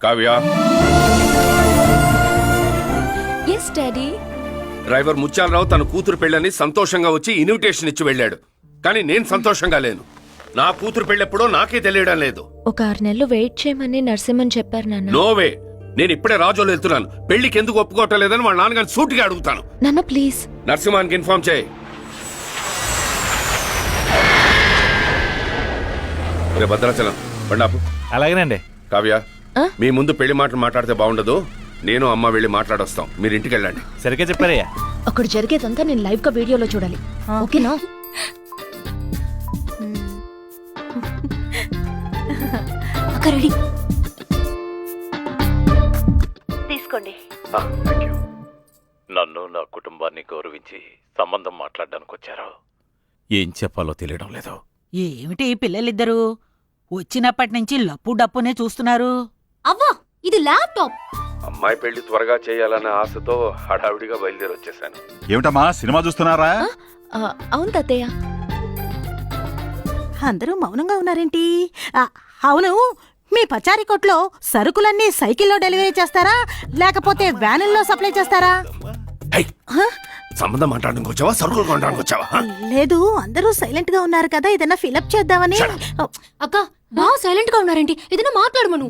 Kavya, yes daddy. Driver Muthyalarao తన కూతురు పెళ్ళని సంతోషంగా వచ్చి ఇన్విటేషన్ ఇచ్చి వెళ్ళాడు. కానీ నేను సంతోషంగా లేను. నా కూతురు పెళ్ళెప్పుడో నాకే తెలియడం లేదు. ఒక 6 నెలలు వెయిట్ చేయమని నరసింహన్ చెప్పారు నాన్న. నోవే, నేను ఇప్పుడే రాజోలు వెళ్తున్నాను. పెళ్లికి ఎందుకు ఒప్పుకోవటం లేదని వాళ్ళ నాన్నగారిని సూటిగా అడుగుతాను. నాన్న ప్లీజ్. నరసింహానికి ఇన్ఫార్మ్ చేయి. రే భద్రాచలం, బండాపు. అలాగేనండి. కావ్య, మీ ముందు పెళ్లి మాటలు మాట్లాడితే బాగుండదు. నేను అమ్మ వెళ్ళి మాట్లాడొస్తాం. మీరు ఇంటికి వెళ్ళండి. సరిగ్గా చెప్పారయ్యా. అక్కడ జరిగేదంతా నేను లైవ్ గా వీడియోలో చూడాలి. ఓకేనా? రెడీ తీసుకోండి. నన్ను నా కుటుంబాన్ని గౌరవించి సంబంధం మాట్లాడడానికి వచ్చారు. ఏం చెప్పాలో తెలియడం లేదు. ఏమిటి పిల్లలిద్దరూ వచ్చినప్పటి నుంచి లప్పు డప్పునే చూస్తున్నారు? అవ్వా, ఇది ల్యాప్టాప్. అమ్మాయి పెళ్లి త్వరగా చేయాలన్న ఆశతో హడావిడిగా బయలుదేరి వచ్చేసాను. ఏమిటమ్మా, సినిమా చూస్తున్నారా? అవును తాతయ్య. అందరూ మౌనంగా ఉన్నారేంటి? అవును, మీ పచారీ కొట్లో సరుకులన్నీ సైకిల్లో డెలివరీ చేస్తారా లేకపోతే వ్యానుల్లో సప్లై చేస్తారా? సంబంధం మాట్లాడడానికి వచ్చావా, సరుకులు కొనడానికి వచ్చావా? లేదు, అందరూ సైలెంట్ గా ఉన్నారు కదా, ఏదైనా ఫిలప్ చేద్దామని. అక్క, బాగా సైలెంట్ గా ఉన్నారేంటి? ఏదైనా మాట్లాడమను.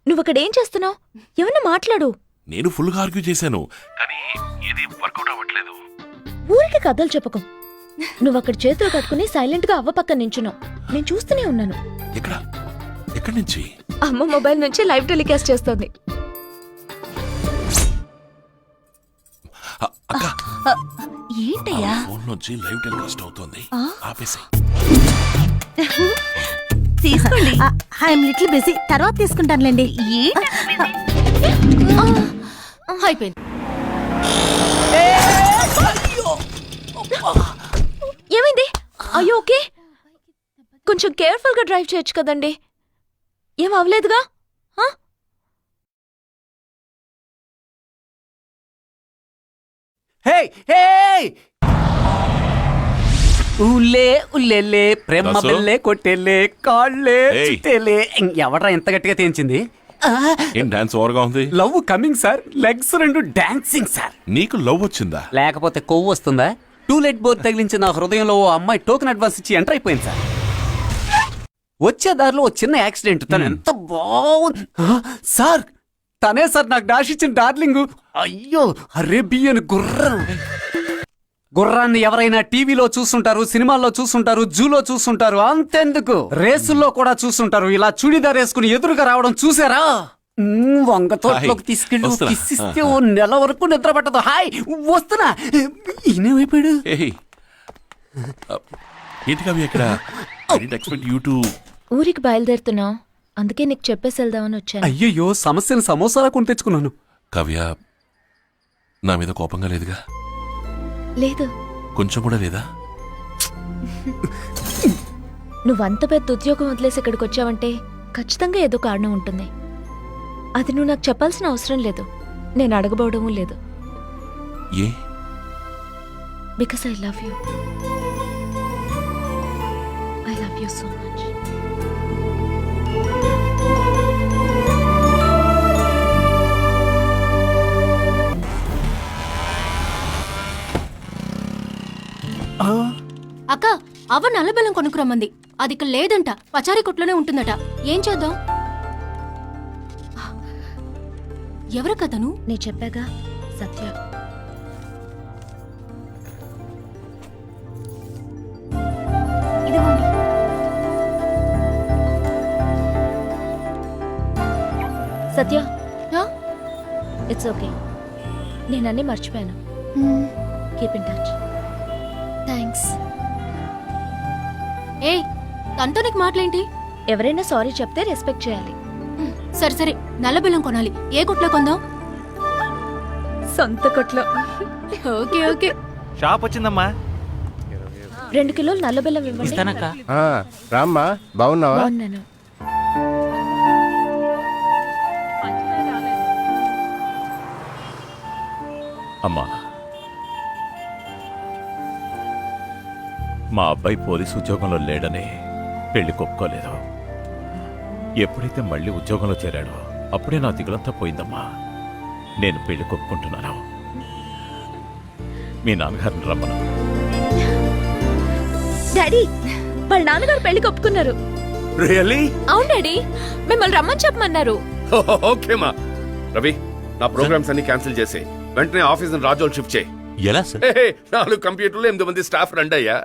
నువ్వు అక్కడ ఏం చేస్తున్నావు? ఏమన్నా మాట్లాడు. నేను ఫుల్ గా ఆర్గ్యూ చేశాను, కానీ ఏది వర్కౌట్ అవ్వట్లేదు. ఊరికి కథలు చెప్పకం. నువ్వు అక్కడ చేతులు కట్టుకుని సైలెంట్ గా అవ్వ పక్కన నించున్నావు. నేను చూస్తూనే ఉన్నాను. ఎక్కడి నుంచి? అమ్మ మొబైల్ నుంచి లైవ్ టెలికాస్ట్ చేస్తోంది. ఏంటయ్యా? ఫోన్ నుంచి లైవ్ టెలికాస్ట్ అవుతోంది. ఆపేసి తీసుకోండి. ఐఎమ్ లిటిల్ బిజీ, తర్వాత తీసుకుంటానులేండి. అయిపోయింది. ఏమైంది? అయ్యో ఓకే. కొంచెం కేర్ఫుల్ గా డ్రైవ్ చేయొచ్చు కదండి. ఏం అవలేదుగా? ఊలే ఉల్లెలే ప్రేమ బెల్లే కొట్టెలే కాళ్ళే ఏయ్. చుట్టేలే. ఎవడ్రా ఎంత గట్టిగా తేంచింది? ఏం డాన్స్ ఓవర్గా ఉంది? Love coming sir. Legs 2 dancing sir. నీకు లవ్ వచ్చిందా? లేకపోతే కొవ్వు వస్తుందా? టూలెట్ బోర్డ్ తగిలించి నా హృదయంలో ఓ అమ్మాయి టోకెన్ అడ్వాన్స్ ఇచ్చి ఎంటర్ అయిపోయింది సార్. వచ్చే దారిలో ఓ చిన్న యాక్సిడెంట్. తను ఎంత బాగుంది సార్. తనే సార్ నాకు డాష్ ఇచ్చిన డార్లింగ్. అయ్యో, అరేబియన్ గుర్రం. గుర్రాన్ని ఎవరైనా టీవీలో చూస్తుంటారు, సినిమాల్లో చూస్తుంటారు, జూలో చూస్తుంటారు. అంతెందుకు, రేసుల్లో కూడా చూస్తుంటారు. ఇలా చూడీదార్ వేసుకుని ఎదురుగా రావడం చూసారా? వంగ తోటలోకి తీసుకెళ్ళి కిసిస్తే ఓ నెల వరకు నిద్ర పట్టదు. హాయ్ వస్తున్నా. ఈయనైపోయాడు. ఏంటి కవి ఇక్కడ? ఊరికి బయలుదేరుతున్నావు, అందుకే నీకు చెప్పేసి వెళ్దామని వచ్చాను. అయ్యయ్యో, సమస్యను సమోసాలా కొని తెచ్చుకున్నాను. కవ్య, నా మీద కోపంగా లేదుగా? లేదు. కొంచెం కూడా లేదా? నువ్వంత పెద్ద ఉద్యోగం వదిలేసి ఇక్కడికి వచ్చావంటే ఖచ్చితంగా ఏదో కారణం ఉంటుంది. అది నువ్వు నాకు చెప్పాల్సిన అవసరం లేదు, నేను అడగబోవడమూ లేదు. ఏ? Because I love you. I love you so much. అక్క, అవ్వ నల్లబెల్లం కొనుక్కురమ్మంది. అది ఇక్కడ లేదంట, పచారీ కొట్లోనే ఉంటుందట. ఏం చేద్దాం? ఎవరకతను? నీ చెప్పాగా, సత్య. ఇదిగోండి. సత్య, ఇట్స్ ఓకే. నేనన్నీ మర్చిపోయాను. Keep in touch. థ్యాంక్స్. ఏయ్, తనతో నీకు మాటలేంటి? ఎవరైనా సారీ చెప్తే రెస్పెక్ట్ చేయాలి. సరే సరే, నల్లబెల్లం కొనాలి. ఏ కొట్లో కొందాం? సొంత కొట్లో. Okay okay. షాప్ వచ్చిందమ్మా. 2 కిలోలు నల్లబెల్లం ఇవ్వండి. రామ్మా, బాగున్నావా? బాగున్నాను. అమ్మా, మా అబ్బాయి పోలీసు ఉద్యోగంలో లేడని పెళ్లి ఒప్పుకోలేదు. ఎప్పుడైతే మళ్ళీ ఉద్యోగంలో చేరాడో అప్పుడే నా దిగులంతా పోయిందమ్మా. నేను పెళ్లి కొప్పుకుంటున్నాను. మీ నాన్నగారిని రమ్మను. డాడీ వాళ్ళ నాన్నగారు పెళ్లికి ఒప్పుకున్నారు. రియల్లీ? అవును డాడీ, మిమ్మల్ని రమ్మని చెప్పమన్నారు. ఓకే మా. రవి, నా ప్రోగ్రామ్స్ అన్ని క్యాన్సిల్ చేసి వెంటనే ఆఫీస్ రాజోల్ షిఫ్ట్ చేయి. ఎలా సార్? 4 కంప్యూటర్లు 8 మంది స్టాఫ్ రండి అయ్యా.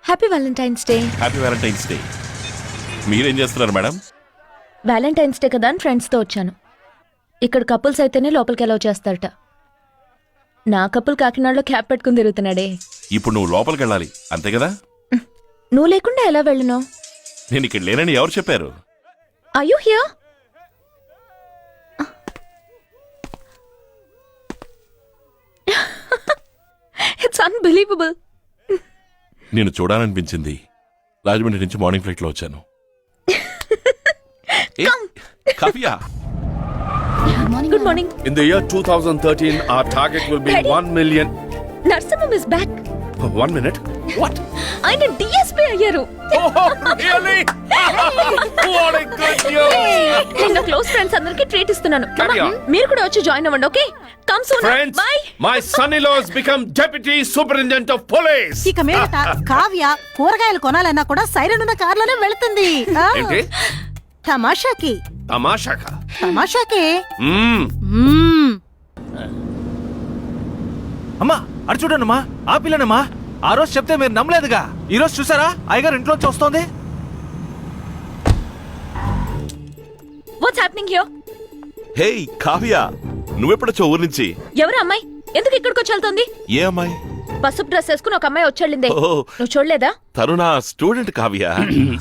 Happy Valentine's day. Happy Valentine's day. మీరేం చేస్తున్నారు మేడం? వ్యాలంటైన్స్ డే కదా అని ఫ్రెండ్స్తో వచ్చాను. ఇక్కడ కపుల్స్ అయితేనే లోపలికి ఎలా చేస్తారట. నా కపుల్ కాకినాడలో క్యాప్ పెట్టుకుని తిరుగుతున్నాడే. ఇప్పుడు నువ్వు లోపలికి వెళ్ళాలి అంతే కదా? నువ్వు లేకుండా ఎలా వెళ్ళను? నేను ఇక్కడ లేనని ఎవరు చెప్పారు? Are you here? It's unbelievable. నేను చూడాలనిపించింది. రాజమండ్రి నుంచి మార్నింగ్ ఫ్లైట్ లో వచ్చాను. ఏ, Kavya, Good morning. In the year 2013, our target will be Daddy. 1 million. Narsimham is back. 1 minute? What? ఆయన DSP అయ్యారు. Oh, really? What a good news! నా క్లోజ్ ఫ్రెండ్స్ అందరికి treat ఇస్తున్నాను. Come Carry on. on. మీరు కూడా వచ్చి జాయిన్ అవ్వండి, okay? Come soon. Friends, Bye. my son-in-law has become deputy superintendent of police. ఇక మీదట కావ్య కూరగాయలు కొనాలన్నా కూడా సైరన్ ఉన్న కార్లోనే వెళుతుంది. ఆ, ఏంటి? తమాషాకి తమాషాకా? తమాషాకి. మ్మ్. మ్మ్. అమ్మా అటు చూడండమ్మా, ఆ పిల్లనమ్మా. ఆ రోజు చెప్తే మీరు నమ్మలేదుగా. ఈ రోజు చూసారా అయ్యగారు ఇంట్లోంచి వస్తోంది. What's happening here? హే కావ్య, నువ్వెప్పుడొచ్చా ఊరి నుంచి? ఎవరు అమ్మాయి? ఎందుకు ఇక్కడికి వచ్చి వెళ్తుంది? ఏ అమ్మాయి? పసుపు డ్రెస్ వేసుకుని ఒక అమ్మాయి వచ్చేళ్ళిందే. ఓ. నువ్వు చూడలేదా? తను నా స్టూడెంట్ కావ్య.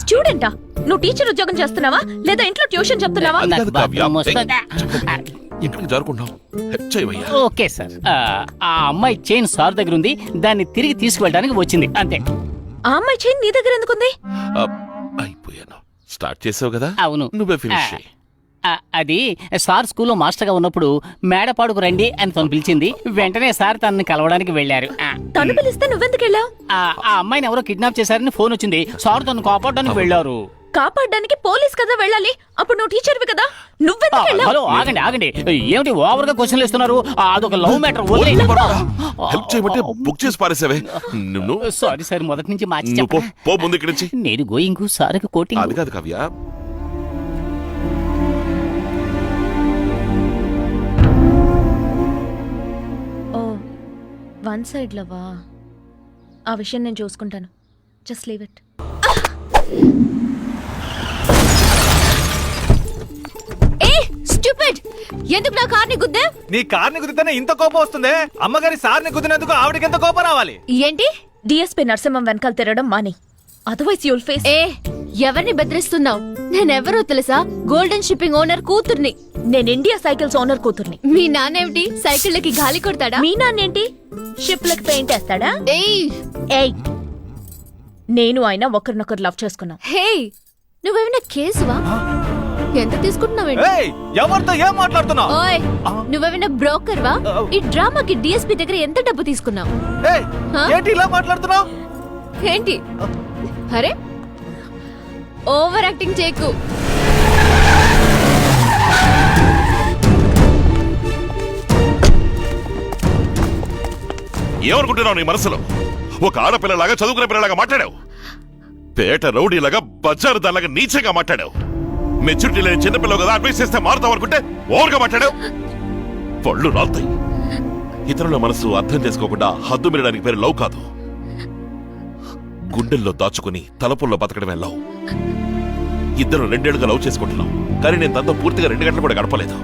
స్టూడెంటా? నువ్వు టీచర్ ఉద్యోగం చేస్తున్నావా లేదా ఇంట్లో ట్యూషన్ చెప్తున్నావా? అది కాదు కావ్య. ఇంటికి జరుపుకుంటాం. హెల్ప్ చేయవయ్యా. Okay sir. ఆ అమ్మాయి చైన్ సార్ దగ్గర ఉంది, దాన్ని తిరిగి తీసుకువెళ్ళడానికి వచ్చింది అంతే. ఆ అమ్మాయి చైన్ నీ దగ్గర ఎందుకుంది? అయిపోయాను. స్టార్ట్ చేసావు కదా, అవును. నువ్వే ఫినిష్ చేయి. అది సార్ స్కూల్లో మాస్టర్గా ఉన్నప్పుడు మేడపాడుకు రండి అని తను పిలిచింది. వెంటనే సార్ తనని కలవడానికి వెళ్ళారు. తను పిలిస్తే నువ్వెందుకు వెళ్ళావు? ఆ అమ్మాయిని ఎవరో కిడ్నాప్ చేశారని ఫోన్ వచ్చింది. సార్ తను కాపాడడానికి వెళ్ళారు. కాపాడడానికి పోలీస్ కదా వెళ్ళాలి. అప్పుడు నువ్వు టీచర్వి కదా, నువ్వెందుకు వెళ్ళావు? హలో, ఆగండి ఆగండి. ఏమిటి ఓవర్ గా క్వశ్చన్లు ఇస్తున్నారు? అదొక లవ్ మ్యాటర్. హెల్ప్ చేయమంటే బుక్ చేసి పారేసావే. నువ్వు సారీ సార్, మొదటి నుంచి మార్చి నువ్వు పో, చెప్పండి. పో ముందు ఇక్కడి నుంచి. నేను గోయింగ్, సార్కి కోటింగ్. అది కాదు కావ్య. ఓ, వన్ సైడ్ లవా? ఆ విషయం నేను చూసుకుంటాను. Just leave it. A stupid, ఎందుకు నా కార్ని గుద్దా? నీ కార్ని గుద్దితేనే ఇంత కోపం వస్తుంది. అమ్మగారి సార్ని గుద్దినందుకు ఆవిడకి ఎంత కోపం రావాలి? ఏంటి? డిఎస్పీ నరసింహం వెనకాల తిరగడం మాని, అదర్వైజ్ యుల్ ఫేస్. ఏ, ఎవరిని బెదిరిస్తున్నావు? నేనెవరో తెలుసా? గోల్డెన్ షిప్పింగ్ ఓనర్ కూతుర్ని. నేను ఇండియా సైకిల్స్ ఓనర్ కూతుర్ని. మీ నాన్నేమిటి సైకిళ్ళకి గాలి కొడతాడా? మీ నాన్నేంటి షిప్లకి పెయింట్ వేస్తాడా? ఏయ్, నేను ఆయన ఒకరినొకరు లవ్ చేసుకున్నాం. హే, నువ్వేమైనా కేసువా? ఎంత తీసుకుంటున్నావేంటి? ఏయ్, ఎవరితో ఏం మాట్లాడుతున్నావు? ఓయ్, నువ్వేమైనా బ్రోకర్ వా? ఈ డ్రామాకి డిఎస్పీ దగ్గర ఎంత డబ్బు తీసుకున్నావు? ఏయ్, ఏంటి ఇలా మాట్లాడుతున్నావు? ఏంటి? అరే, ఓవర్ యాక్టింగ్ చేయకు. ఏమనుకుంటున్నావు నీ మనసులో? ఒక ఆడపిల్లలాగా చదువుకునే పిల్లలాగా మాట్లాడావు. పేట రౌడీలాగా బజారు దానిలాగా నీచంగా మాట్లాడావు. మెచ్యూరిటీ లేని చిన్నపిల్లలు కదా, అడ్వైస్ చేస్తే మారుతావు అనుకుంటే ఓవర్గా మాట్లాడావు. పళ్ళు రాలుతాయి. ఇతరుల మనసు అర్థం చేసుకోకుండా హద్దు మీరడానికి పేరు లవ్ కాదు. గుండెల్లో దాచుకుని తలపుల్లో బతకడమే లవ్. ఇద్దరు 2 ఏళ్లుగా లవ్ చేసుకుంటున్నాం, కానీ నేను తనతో పూర్తిగా 2 గంటలు కూడా గడపలేదు.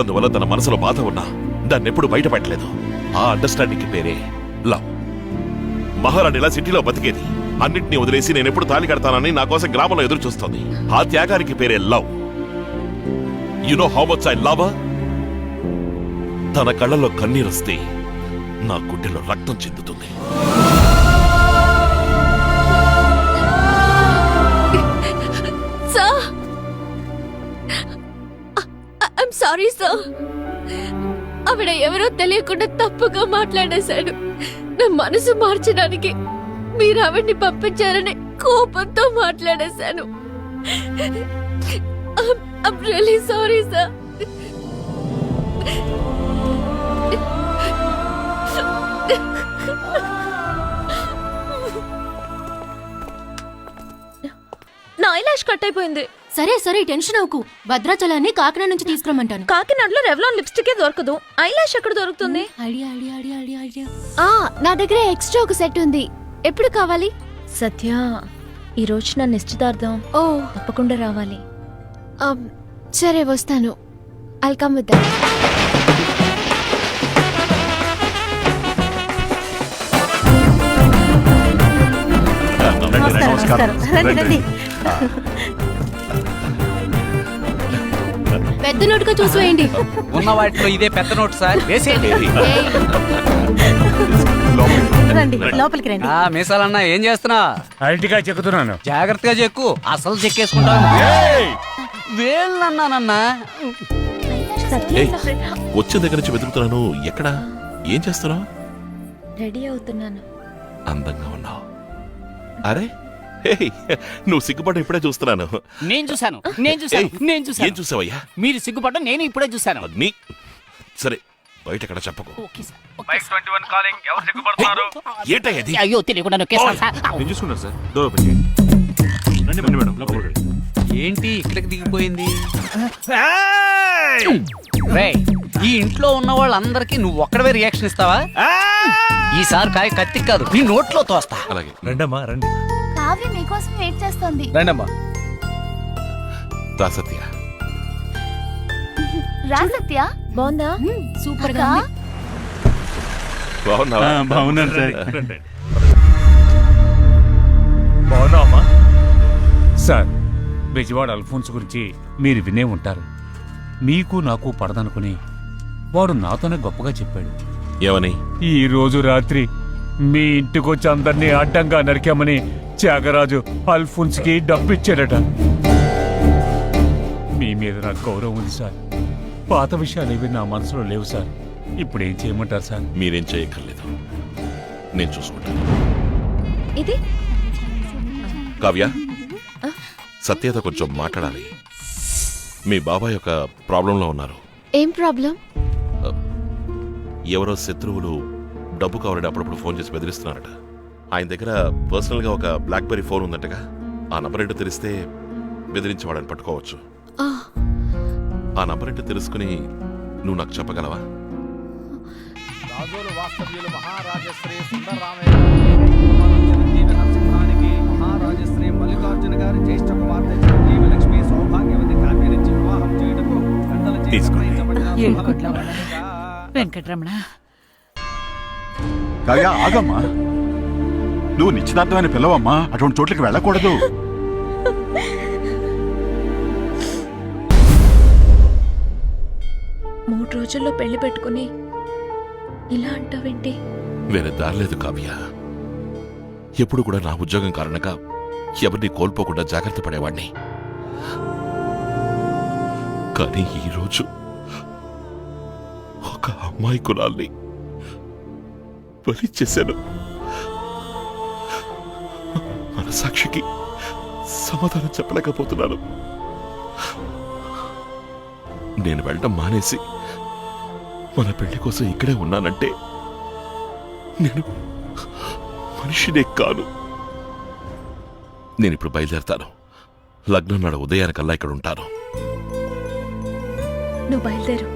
అందువల్ల తన మనసులో బాధ ఉన్నా దాన్ని ఎప్పుడు బయటపెట్టలేదు. ఆ అండర్స్టాండింగ్ పేరే లవ్. మహారాణిలా సిటీలో బతికేది, అన్నింటినీ వదిలేసి నేను ఎప్పుడు తాళి కడతానని నా కోసం గ్రామంలో ఎదురు చూస్తోంది. ఆ త్యాగానికి పేరే love. You know how much I love her? తన కళ్ళలో కన్నీరొస్తే నా గుండెలో రక్తం చెందుతుంది. Sir, I'm sorry sir. ఆవిడ ఎవరో తెలియకుండా తప్పుగా మాట్లాడేశాడు. నా మనసు మార్చడానికి మీరు ఆవిడ్ని పంపించారని కోపంతో మాట్లాడేశాను. I'm really sorry, sir. నా ఐలాష్ కట్ అయిపోయింది. సరే సరే టెన్షన్ అవ్వకు. భద్రాచలాన్ని కాకినాడ నుంచి తీసుకురమ్మంటాను. కాకినాడలో రెవ్లాన్ లిప్స్టిక్ దొరకదు. ఐలాష్ ఎక్కడ దొరుకుతుంది? Idea idea idea idea idea. నా దగ్గర ఎక్స్ట్రా ఒక సెట్ ఉంది. ఎప్పుడు కావాలి? సత్య, ఈ రోజు నా నిశ్చితార్థం. ఓ, తప్పకుండా రావాలి. సరే వస్తాను. I'll come with that. నమస్కారం. రండి రండి. పెద్ద నోటుగా చూసి వేయండి. ఉన్న వాటిలో ఇదే పెద్ద నోట్ సార్. వేసేయండి. రండి లోపలికి రండి. మీసాలన్నా ఏం చేస్తున్నా? అరటిగా చెక్కుతున్నాను. జాగ్రత్తగా చెక్కు, అసలు చెక్కేసుకుంటాను. వేళ్ళన్నానన్నా. ఏయ్, వచ్చే దగ్గర నుంచి వెతుకుతున్నాను. ఎక్కడా? ఏం చేస్తున్నావు? రెడీ అవుతున్నాను. అందంగా ఉన్నావు. అరే హేయ్, నువ్వు సిగ్గుపడ్డ ఇప్పుడే చూస్తున్నాను. నేను చూశాను. ఏం చూసావయ్యా? మీరు సిగ్గుపడ్డం నేను ఇప్పుడే చూశాను. అగ్ని. సరే, బయట ఎక్కడ చెప్పకు. Okay sir. ఏంటయ్యా ఇది? అయ్యో తెలియకుండా నొక్కేస్తాను సార్. నేను చూసుకుంటాను సార్. డోర్ ఓపెన్ చేయండి. రండి మేడం, లోపలికి రండి. ఏంటి ఇక్కడికి దిగిపోయింది? రేయ్, ఈ ఇంట్లో ఉన్న వాళ్ళందరికీ నువ్వు ఒక్కడవే రియాక్షన్ ఇస్తావా? ఈసారి కాయ కత్తికి కాదు, నీ నోట్లో తోస్తా. అలాగే. రండమ్మా రండి. కావ్య మీకోసం వెయిట్ చేస్తోంది. రండమ్మా. రా సత్య. రా సత్య. బాగుందా? సూపర్ గా ఉంది. బాగున్నావా? బాగున్నాను సార్. బాగున్నావమ్మా? సార్, బెజవాడ అల్ఫోన్స్ గురించి మీరు వినే ఉంటారు. మీకు నాకు పడదనుకుని వాడు నాతోనే గొప్పగా చెప్పాడు. ఏమని? ఈ రోజు రాత్రి మీ ఇంటికొచ్చి అందరినీ అడ్డంగా నరికామని త్యాగరాజు అల్ఫోన్స్ కి డబ్బిచ్చాడట. మీ మీద నాకు గౌరవం ఉంది సార్. పాత విషయాలు ఏవి నా మనసులో లేవు సార్. ఇప్పుడు ఏం చేయమంటారు సార్? మీరేం చేయక్కర్లేదు, నేను చూసుకుంటాను. ఇది కావ్య, సత్యతో కొంచెం మాట్లాడాలి. మీ బాబాయ్ ఒక ప్రాబ్లంలో ఉన్నారు. ఏం ప్రాబ్లం? ఎవరో శత్రువులు డబ్బు కావాలని అప్పుడప్పుడు ఫోన్ చేసి బెదిరిస్తున్నారట. ఆయన దగ్గర పర్సనల్గా ఒక బ్లాక్బెర్రీ ఫోన్ ఉందటగా. ఆ నంబర్ ఏంటో తెలిస్తే బెదిరించేవాడని పట్టుకోవచ్చు. ఆ నంబర్ ఏంటో తెలుసుకుని నువ్వు నాకు చెప్పగలవా? వెంకటరమణ, కాగా ఆగమ్మా. నువ్వు నిశ్చితార్థమైన పిల్లవమ్మా, అటువంటి చోట్లకి వెళ్ళకూడదు. మూడు రోజుల్లో పెళ్లి పెట్టుకుని ఇలా అంటావేంటి? వేరే దారిలేదు కావ్య. ఎప్పుడు కూడా నా ఉద్యోగం కారణంగా ఎవరిని కోల్పోకుండా జాగ్రత్త పడేవాణ్ణి. కానీ ఈరోజు ఒక అమ్మాయి కులాల్ని బలి చేశాను. మనసాక్షికి సమాధానం చెప్పలేకపోతున్నాను. నేను వెళ్ళడం మానేసి మన పెళ్లి కోసం ఇక్కడే ఉన్నానంటే నేను మనిషినే కాను. నేనిప్పుడు బయలుదేరతాను. లగ్నం నాడు ఉదయానికల్లా ఇక్కడ ఉంటాను. నువ్వు బయలుదేరు.